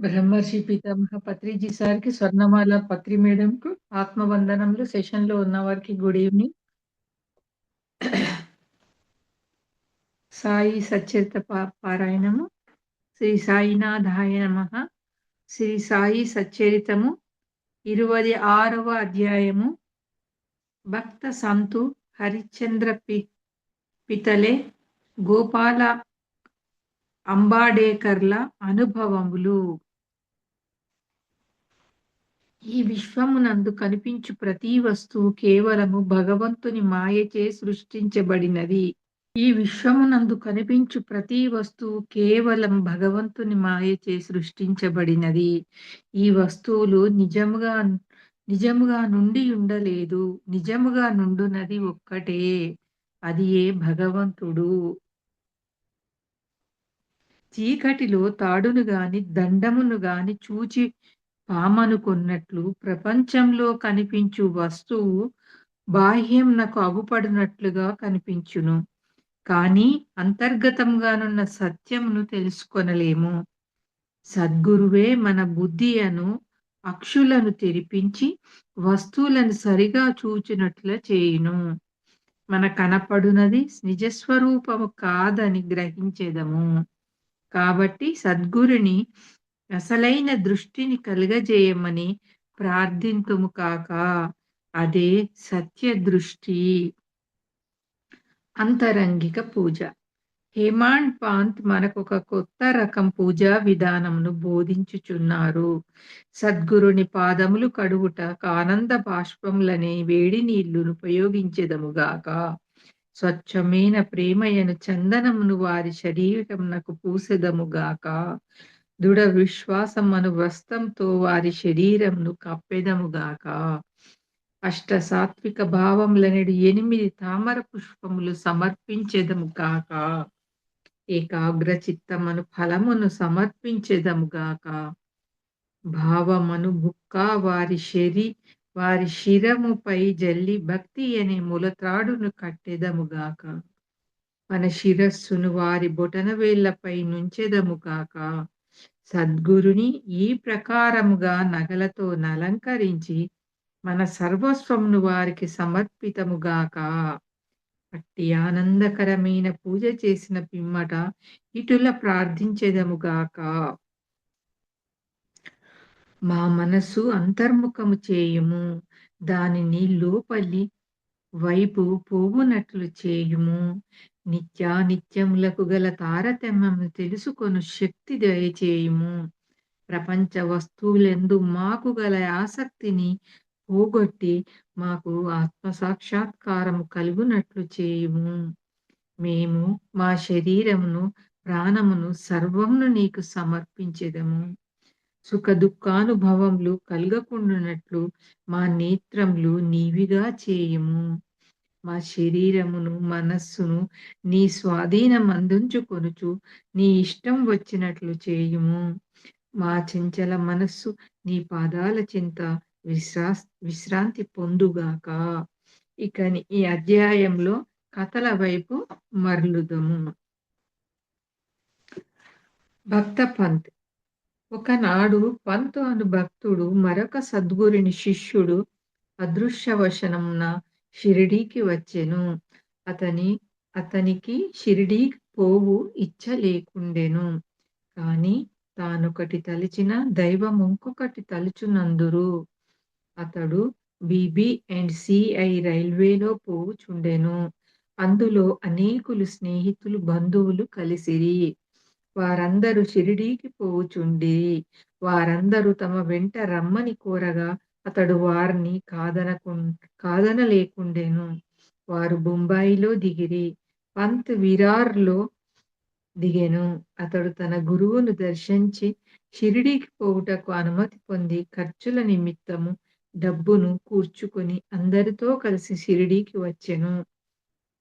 బ్రహ్మర్షి పితామహ పత్రిజీ సార్కి, స్వర్ణమాల పత్రి మేడంకు ఆత్మవందనములు. సెషన్లో ఉన్న వారికి గుడ్ ఈవినింగ్. సాయి సచ్చరిత పారాయణము. శ్రీ సాయినాథాయ నమః. శ్రీ సాయి సచ్చరితము 26వ అధ్యాయము. భక్త సంతు హరిశ్చంద్ర పితలే గోపాల అంబాడేకర్ల అనుభవములు. ఈ విశ్వమునందు కనిపించు ప్రతి వస్తువు కేవలము భగవంతుని మాయచే సృష్టించబడినది. ఈ విశ్వమునందు కనిపించు ప్రతి వస్తువు కేవలం భగవంతుని మాయచే సృష్టించబడినది. ఈ వస్తువులు నిజముగా నుండి ఉండలేదు. నిజముగా నుండునది ఒక్కటే, అది ఏ భగవంతుడు. చీకటిలో తాడును గాని దండమును గాని చూచి పామనుకున్నట్లు ప్రపంచంలో కనిపించు వస్తువు బాహ్యంనకు అగుపడినట్లుగా కనిపించును, కానీ అంతర్గతంగానున్న సత్యమును తెలుసుకొనలేము. సద్గురువే మన బుద్ధి అను అక్షులను తెరిపించి వస్తువులను సరిగా చూచినట్ల చేయును. మన కనపడునది నిజస్వరూపము కాదని గ్రహించెదము. కాబట్టి సద్గురుని అసలైన దృష్టిని కలుగజేయమని ప్రార్థింతుము కాక, అదే సత్య దృష్టి. అంతరంగిక పూజ. హేమాండ్ పాంత్ మనకొక కొత్త రకం పూజా విధానమును బోధించుచున్నారు. సద్గురుని పాదములు కడుగుట ఆనంద బాష్పములనే వేడి నీళ్లును ఉపయోగించెదముగాక. స్వచ్ఛమైన ప్రేమయను చందనమును వారి శరీరమునకు పూసెదముగాక. దృఢ విశ్వాసమను వస్త్రంతో వారి శరీరమును కప్పెదముగాక. అష్ట సాత్విక భావములనెడు 8 తామర పుష్పములు సమర్పించెదముగాక. ఏకాగ్ర చిత్తమను ఫలమును సమర్పించెదముగాక. భావమను బుక్క వారి శిరముపై జల్లి భక్తి అనే ములత్రాడును కట్టెదముగాక. మన శిరస్సును వారి బొటనవేళ్లపై నుంచెదముగాక. సద్గురుని ఈ ప్రకారముగా నగలతో నలంకరించి మన సర్వస్వమును వారికి సమర్పితముగాక. అట్టి ఆనందకరమైన పూజ చేసిన పిమ్మట ఇటుల ప్రార్థించెదముగాక. మా మనసు అంతర్ముఖము చేయుము, దానిని లోపలి వైపు పోవునట్లు చేయుము. నిత్యానిత్యములకు గల తారతమ్యము తెలుసుకొను శక్తి దయచేయుము. ప్రపంచ వస్తువులందు మాకు గల ఆసక్తిని పోగొట్టి మాకు ఆత్మసాక్షాత్కారము కలుగునట్లు చేయుము. మేము మా శరీరమును ప్రాణమును సర్వమును నీకు సమర్పించెదము. సుఖ దుఃఖానుభవములు కలగకుండునట్లు మా నేత్రములు నీవిగా చేయుము. మా శరీరమును మనస్సును నీ స్వాధీనం అందించుకొనుచు నీ ఇష్టం వచ్చినట్లు చేయుము. మా చంచల మనస్సు నీ పాదాల చింత విశ్రాంతి పొందుగాక. ఇక ఈ అధ్యాయంలో కథల వైపు మరలుదము. భక్త పంత్. ఒకనాడు పంతు అను భక్తుడు మరొక సద్గురుని శిష్యుడు అదృశ్యవశనమున షిరిడీకి వచ్చెను. అతనికి షిరిడీకి పోవు ఇచ్చ లేకుండెను. కాని తానొకటి తలిచిన దైవం ఇంకొకటి తలుచునందురు. అతడు BB&CI రైల్వేలో పోవుచుండెను. అందులో అనేకులు స్నేహితులు బంధువులు కలిసిరి. వారందరూ షిరిడీకి పోవుచుండిరి. వారందరూ తమ వెంట రమ్మని కోరగా అతడు వారిని కాదనలేకుండెను. వారు బొంబాయిలో దిగిరి. పంత్ విరార్లో దిగెను. అతడు తన గురువును దర్శించి షిరిడీకి పోవుటకు అనుమతి పొంది ఖర్చుల నిమిత్తము డబ్బును కూర్చుకొని అందరితో కలిసి షిరిడీకి వచ్చెను.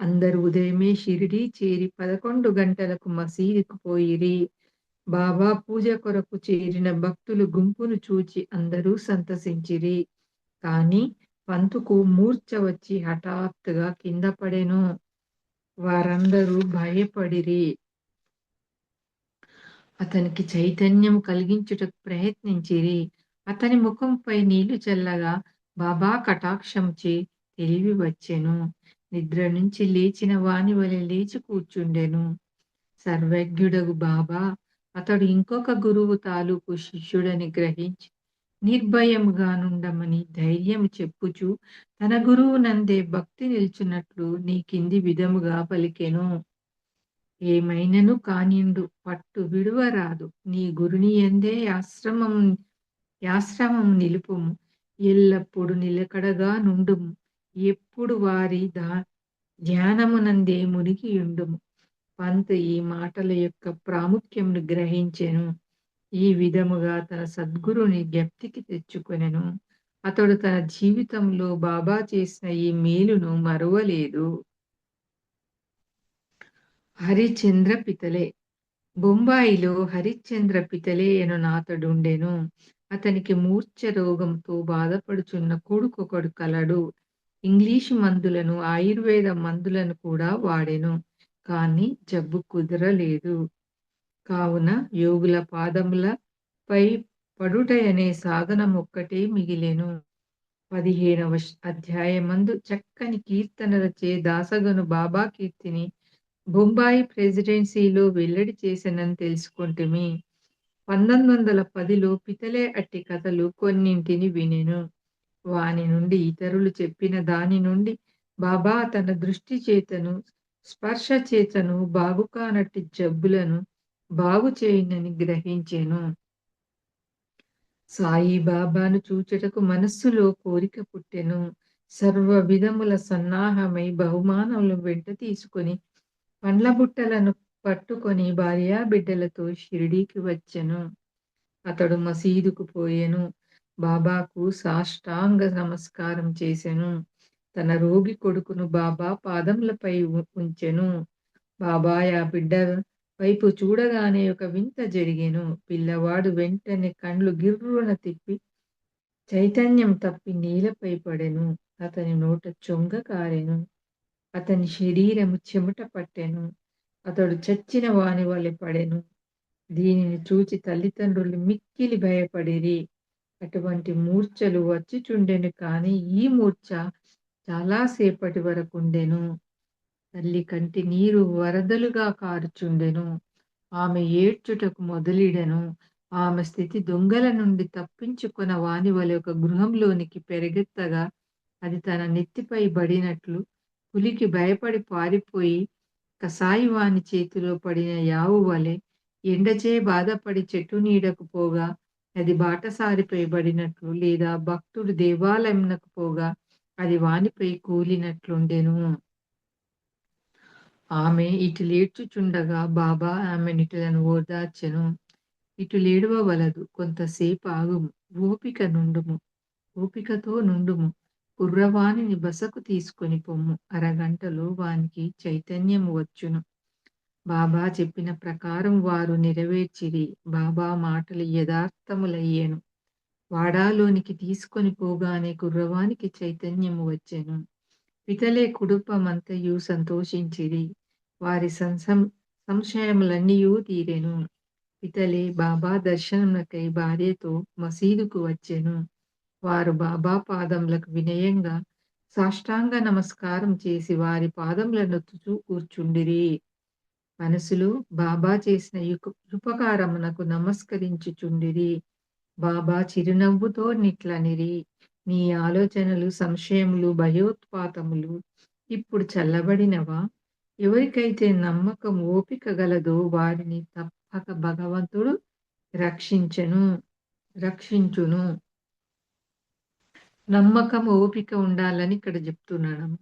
అందరూ ఉదయమే షిరిడీ చేరి 11 గంటలకు మసీదుకు పోయిరి. బాబా పూజ కొరకు చేరిన భక్తులు గుంపును చూచి అందరూ సంతసించిరి. కాని పంతుకు మూర్ఛ వచ్చి హఠాత్తుగా కింద పడెను. వారందరూ భయపడిరి. అతనికి చైతన్యం కలిగించుటకు ప్రయత్నించిరి. అతని ముఖంపై నీళ్లు చల్లగా బాబా కటాక్షంచే తెలివి వచ్చెను. నిద్ర నుంచి లేచిన వాని వలె లేచి కూర్చుండెను. సర్వజ్ఞుడగు బాబా అతడు ఇంకొక గురువు తాలూకు శిష్యుడని గ్రహించి నిర్భయముగా నుండమని ధైర్యం చెప్పుచు తన గురువు నందే భక్తి నిల్చున్నట్లు నీ కింది విధముగా పలికెను. ఏమైనను కానిండు పట్టు విడువరాదు. నీ గురుని యందే యాశ్రమం నిలుపుము. ఎల్లప్పుడు నిలకడగా నుండుము. ఎప్పుడు వారి ధ్యానమునందే మునిగియుండుము. పంత్ ఈ మాటల యొక్క ప్రాముఖ్యమును గ్రహించెను. ఈ విధముగా తన సద్గురుని జ్ఞప్తికి తెచ్చుకొనెను. అతడు తన జీవితంలో బాబా చేసిన ఈ మేలును మరువలేదు. హరిశ్చంద్ర పితలే బొంబాయిలో హరిశ్చంద్ర పితలే నాతడుండెను. అతనికి మూర్ఛ రోగంతో బాధపడుచున్న కొడుకొకడు కలడు. ఇంగ్లీషు మందులను, ఆయుర్వేద మందులను కూడా వాడెను. కానీ జబ్బు కుదరలేదు. కావున యోగుల పాదములపై పడుటయనే సాధనమొక్కటే మిగిలెను. 15వ అధ్యాయమందు చక్కని కీర్తనలచే దాసగను బాబా కీర్తిని బొంబాయి ప్రెసిడెన్సీలో వెల్లడి చేసెనని తెలుసుకొంటిమి. 1910లో పితలే అట్టి కథలు కొన్నింటిని వినెను. వాని నుండి ఇతరులు చెప్పిన దాని నుండి బాబా తన దృష్టి చేతను, స్పర్శ చేతను బాగుకానట్టి జబ్బులను బాగు చేయునని గ్రహించెను. సాయిబాబాను చూచుటకు మనస్సులో కోరిక పుట్టెను. సర్వ విధముల సన్నాహమై బహుమానములు వెంట తీసుకొని పండ్ల బుట్టలను పట్టుకొని భార్యాబిడ్డలతో షిరిడీకి వచ్చెను. అతడు మసీదుకు పోయెను. బాబాకు సాష్టాంగ నమస్కారం చేసెను. తన రోగి కొడుకును బాబా పాదములపై ఉంచెను. బాబా ఆ బిడ్డ వైపు చూడగానే ఒక వింత జరిగెను. పిల్లవాడు వెంటనే కండ్లు గిర్రున తిప్పి చైతన్యం తప్పి నేలపై పడెను. అతని నోట చొంగ కారెను. అతని శరీరము చెమట పట్టెను. అతడు చచ్చిన వాని వలె పడెను. దీనిని చూచి తల్లిదండ్రులు మిక్కిలి భయపడిరి. అటువంటి మూర్ఛలు వచ్చుచుండెను కాని ఈ మూర్ఛ చాలా సేపటి వరకుండెను. తల్లి కంటి నీరు వరదలుగా కారుచుండెను. ఆమె ఏడ్చుటకు మొదలిడెను. ఆమె స్థితి దొంగల నుండి తప్పించుకొన వాని వలె ఒక గృహంలోనికి పెరిగెత్తగా అది తన నెత్తిపై బడినట్లు పులికి భయపడి పారిపోయి కసాయి వాని చేతిలో పడిన యావు వలె ఎండచే బాధపడి చెట్టు నీడకు పోగా అది బాటసారిపై పడినట్లు లేదా భక్తుడు దేవాలయంనకు పోగా అది వానిపై కూలినట్లుండెను. ఆమె ఇటులేడ్చుచుండగా బాబా ఆమెనిటులను ఓదార్చెను. ఇటులేడవవలదు, కొంతసేపు ఆగుము, ఓపిక నుండుము, ఓపికతో నుండుము. కుర్రవానిని బసకు తీసుకొని పొమ్ము, అరగంటలో వానికి చైతన్యము వచ్చును. బాబా చెప్పిన ప్రకారం వారు నెరవేర్చిరి. బాబా మాటలు యథార్థములయ్యెను. వాడాలోనికి తీసుకొని పోగానే కుర్రవానికి చైతన్యము వచ్చెను. పితలే కుటుంబమంతయు సంతోషించిరి. వారి సంశయములన్నీయూ తీరెను. పితలే బాబా దర్శనమునకై భార్యతో మసీదుకు వచ్చెను. వారు బాబా పాదములకు వినయంగా సాష్టాంగ నమస్కారం చేసి వారి పాదములనొత్తుచూ కూర్చుండిరి. మనసులో బాబా చేసిన ఉపకారమునకు నమస్కరించుచుండిరి. బాబా చిరునవ్వుతో నిట్లనిరి, నీ ఆలోచనలు, సంశయములు, భయోత్పాతములు ఇప్పుడు చల్లబడినవా? ఎవరికైతే నమ్మకం, ఓపిక గలదో వారిని తప్పక భగవంతుడు రక్షించును. నమ్మకం, ఓపిక ఉండాలని ఇక్కడ చెప్తున్నాడు.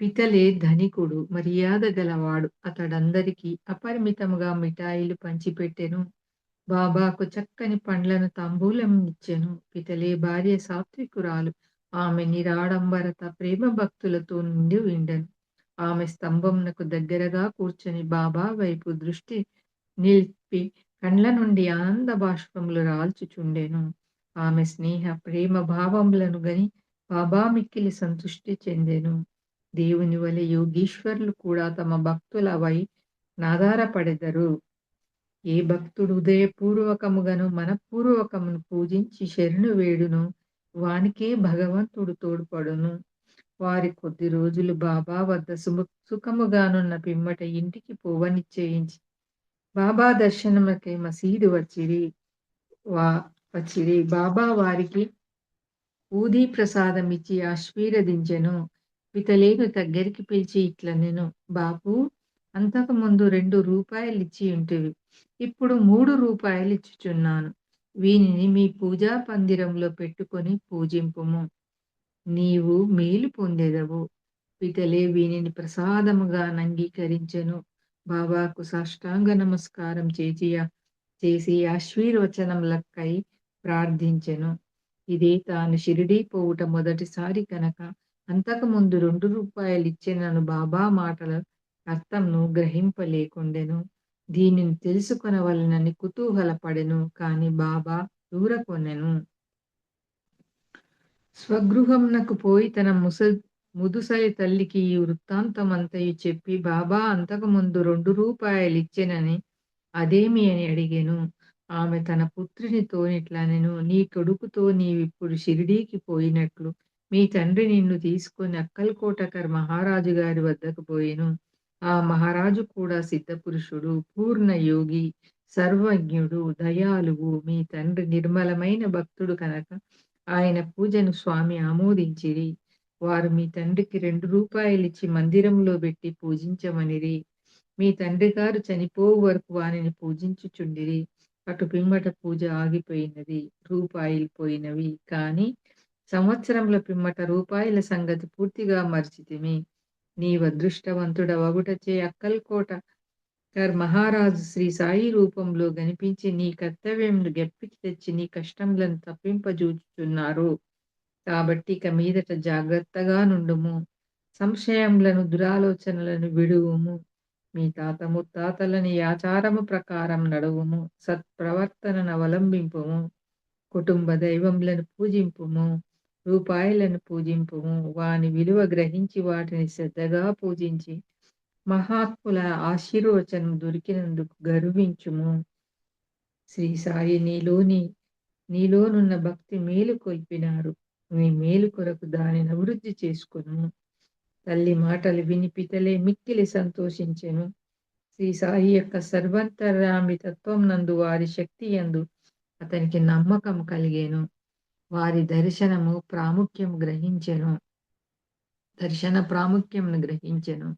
పితలే ధనికుడు, మర్యాద గలవాడు. అతడందరికీ అపరిమితముగా మిఠాయిలు పంచిపెట్టెను. బాబాకు చక్కని పండ్లను తాంబూలం ఇచ్చెను. పితలే భార్య సాత్వికురాలు. ఆమె నిరాడంబరత, ప్రేమ భక్తులతో నిండి ఉండెను. ఆమె స్తంభమునకు దగ్గరగా కూర్చొని బాబా వైపు దృష్టి నిలిపి కండ్ల నుండి ఆనంద బాష్పములు రాల్చుచుండెను. ఆమె స్నేహ ప్రేమ భావములను గని బాబా మిక్కిలి సంతృష్టి చెందెను. దేవుని వలె యోగీశ్వరులు కూడా తమ భక్తులపై నాధారపడెదరు. ఏ భక్తుడు హృదయపూర్వకముగను మనఃపూర్వకమును పూజించి శరణు వేడునో వానికే భగవంతుడు తోడ్పడును. వారి కొద్ది రోజులు బాబా వద్ద సుఖముగానున్న పిమ్మట ఇంటికి పోవనిశ్చయించి బాబా దర్శనములకై మసీదు వచ్చిరి. వా వచ్చిరి. బాబా వారికి ఊదీ ప్రసాదమిచ్చి ఆశీర్వదించెను. పితలేను దగ్గరికి పిలిచి ఇట్లనెను, బాపూ, అంతకు ముందు 2 రూపాయలిచ్చియుంటివి. ఇప్పుడు 3 రూపాయలిచ్చుచున్నాను. వీనిని మీ పూజా పందిరంలో పెట్టుకొని పూజింపుము. నీవు మేలు పొందెదవు. పితలే వీనిని ప్రసాదముగా నంగీకరించెను. బాబాకు సాష్టాంగ నమస్కారం చేసి ఆశీర్వచనములకై ప్రార్థించెను. ఇదే తాను షిరిడీ పోవుట మొదటిసారి కనుక అంతకుముందు 2 రూపాయలిచ్చెనను బాబా మాటల అర్థంను గ్రహింపలేకుండెను. దీనిని తెలుసుకొనవలెనని కుతూహలపడెను. కాని బాబా దూరకొనెను. స్వగృహమునకు పోయి తన ముదుసలి తల్లికి ఈ వృత్తాంతమంతయు చెప్పి, బాబా అంతకుముందు 2 రూపాయలిచ్చెనని అదేమి అని అడిగెను. ఆమె తన పుత్రునితోనిట్లనెను, నీ కొడుకుతో నీవిప్పుడు షిరిడీకి పోయినట్లు మీ తండ్రి నిన్ను తీసుకొని అక్కల్కోటకర్ మహారాజు గారి వద్దకు పోయెను. ఆ మహారాజు కూడా సిద్ధపురుషుడు, పూర్ణయోగి, సర్వజ్ఞుడు, దయాళువు. మీ తండ్రి నిర్మలమైన భక్తుడు కనుక ఆయన పూజను స్వామి ఆమోదించిరి. వారు మీ తండ్రికి 2 రూపాయలిచ్చి మందిరంలో పెట్టి పూజించమనిరి. మీ తండ్రి గారు చనిపోవు వరకు వానిని పూజించుచుండిరి. అటు పిమ్మట పూజ ఆగిపోయినది. రూపాయలు పోయినవి. కాని సంవత్సరముల పిమ్మట రూపాయల సంగతి పూర్తిగా మరచితిమి. నీవదృష్టవంతుడవగుటచే అక్కల్కోట మహారాజు శ్రీ సాయి రూపంలో గనిపించి నీ కర్తవ్యమును గెప్పికి తెచ్చి నీ కష్టములను తప్పింపజూచుచున్నారు. కాబట్టి ఇక మీదట జాగ్రత్తగా నుండుము. సంశయములను, దురాలోచనలను విడువుము. మీ తాత ముత్తాతలని ఆచారము ప్రకారం నడువుము. సత్ప్రవర్తనను అవలంబింపుము. కుటుంబ దైవములను పూజింపుము. రూపాయలను పూజింపుము. వాని విలువ గ్రహించి వాటిని శ్రద్ధగా పూజించి మహాత్ముల ఆశీర్వచనం దొరికినందుకు గర్వించుము. శ్రీ సాయి నీలోనున్న భక్తి మేలు కొల్పినారు. నీ మేలు కొరకు దానిని అభివృద్ధి చేసుకొనుము. తల్లి మాటలు విని పితలే మిక్కిలి సంతోషించెను. శ్రీ సాయి యొక్క సర్వంతర్యామి తత్వం నందు వారి శక్తి యందు అతనికి నమ్మకం కలిగేను. వారి దర్శన ప్రాముఖ్యమును గ్రహించెను.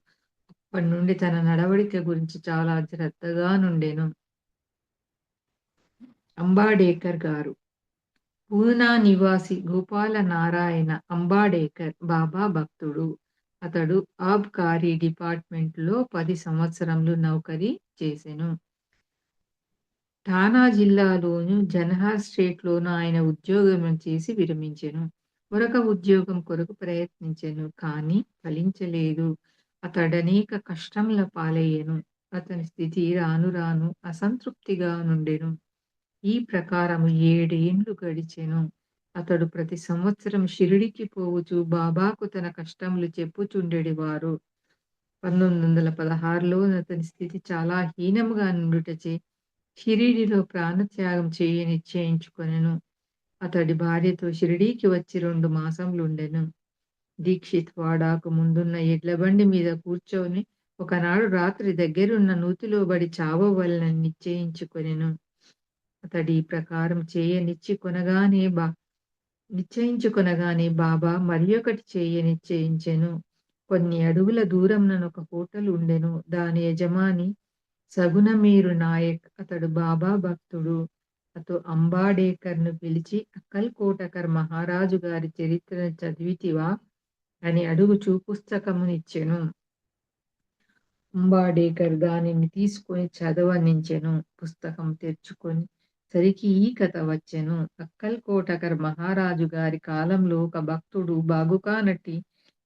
అప్పటి నుండి తన నడవడిక గురించి చాలా శ్రద్ధగా నుండెను. అంబాడేకర్ గారు పూనా నివాసి గోపాల నారాయణ అంబాడేకర్ బాబా భక్తుడు. అతడు ఆబ్కారీ డిపార్ట్మెంట్లో 10 సంవత్సరములు నౌకరీ చేసెను. ఠానా జిల్లాలోను జన్హార్ స్టేట్లోను ఆయన ఉద్యోగం చేసి విరమించెను. మరొక ఉద్యోగం కొరకు ప్రయత్నించెను. కానీ ఫలించలేదు. అతడనేక కష్టముల పాలయ్యెను. అతని స్థితి రాను రాను అసంతృప్తిగా నుండెను. ఈ ప్రకారము 7 ఏండ్లు గడిచెను. అతడు ప్రతి సంవత్సరం షిరిడికి పోవుచు బాబాకు తన కష్టములు చెప్పుచుండెడివారు. 1916లో అతని స్థితి చాలా హీనముగా నుండుటచే షిరిడీలో ప్రాణత్యాగం చేయ నిశ్చయించుకొనెను. అతడి భార్యతో షిరిడీకి వచ్చి 2 మాసములుండెను. దీక్షిత్ వాడాకు ముందున్న ఎడ్లబండి మీద కూర్చొని ఒకనాడు రాత్రి దగ్గరున్న నూతిలో బడి చావవలెనని నిశ్చయించుకొనెను. అతడి ప్రకారం నిశ్చయించుకొనగానే బాబా మరియొకటి చేయ నిశ్చయించెను. కొన్ని అడుగుల దూరంన ఒక హోటల్ ఉండెను. దాని యజమాని సగుణమీరు నాయక్. అతడు బాబా భక్తుడు. అతడు అంబాడేకర్ను పిలిచి అక్కల్కోటకర్ మహారాజు గారి చరిత్రను చదివితివా అని అడుగుచూ పుస్తకమునిచ్చెను. అంబాడేకర్ దానిని తీసుకొని చదవనించెను. పుస్తకం తెరుచుకొని సరికి ఈ కథ వచ్చెను. అక్కల్కోటకర్ మహారాజు గారి కాలంలో ఒక భక్తుడు బాగుకానట్టి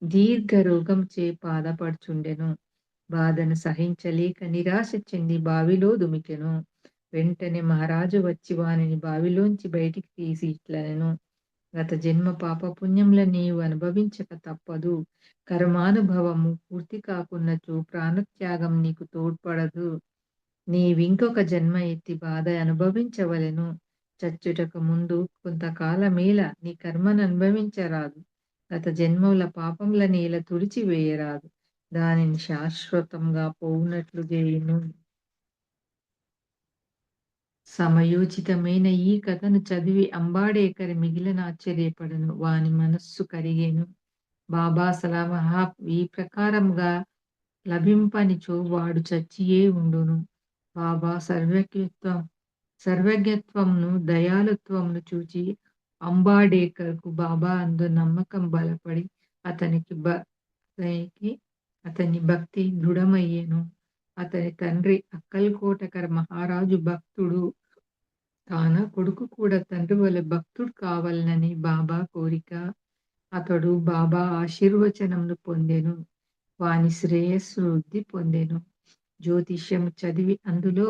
దీర్ఘ రోగంచే బాధపడుచుండెను. బాధను సహించలేక నిరాశ చెంది బావిలో దుమికెను. వెంటనే మహారాజు వచ్చి వానిని బావిలోంచి బయటికి తీసి ఇట్లనెను, గత జన్మ పాపపుణ్యముల నీవు అనుభవించక తప్పదు. కర్మానుభవము పూర్తి కాకున్నచో ప్రాణత్యాగం నీకు తోడ్పడదు. నీవింకొక జన్మ ఎత్తి బాధ అనుభవించవలెను. చచ్చుటకు ముందు కొంతకాలమేల నీ కర్మననుభవించరాదు. గత జన్మముల పాపములనేల తుడిచివేయరాదు. దానిని శాశ్వతంగా పోవునట్లు జేయును. సమయోచితమైన ఈ కథను చదివి అంబాడేకర్ మిగిలిన ఆశ్చర్యపడెను. వాని మనస్సు కరిగెను. బాబా సలహా ఈ ప్రకారముగా లభింపనిచో వాడు చచ్చియే ఉండును. బాబా సర్వజ్ఞత్వంను, దయాళుత్వంను చూచి అంబాడేకర్‌కు బాబా అందు నమ్మకం బలపడి అతనికి అతనికి అతని భక్తి దృఢమయ్యెను. అతని తండ్రి అక్కల్‌కోటకర్ మహారాజు భక్తుడు. కాన కొడుకు కూడా తండ్రి వలె భక్తుడు కావాలనని బాబా కోరిక. అతడు బాబా ఆశీర్వచనమును పొందెను. వాని శ్రేయస్సు వృద్ధి పొందెను. జ్యోతిష్యము చదివి అందులో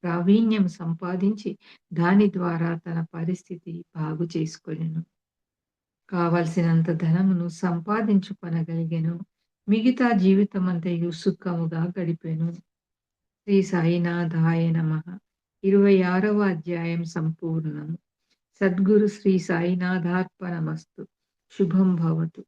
ప్రావీణ్యం సంపాదించి దాని ద్వారా తన పరిస్థితి బాగు చేసుకొనెను. కావలసినంత ధనమును సంపాదించుకొనగలిగెను. మిగతా జీవితమంతయు సుఖముగా గడిపెను. శ్రీ సాయినాథాయ నమః. 26వ అధ్యాయం సంపూర్ణం. సద్గురు శ్రీ సాయినాథార్పణమస్తు. శుభం భవతు.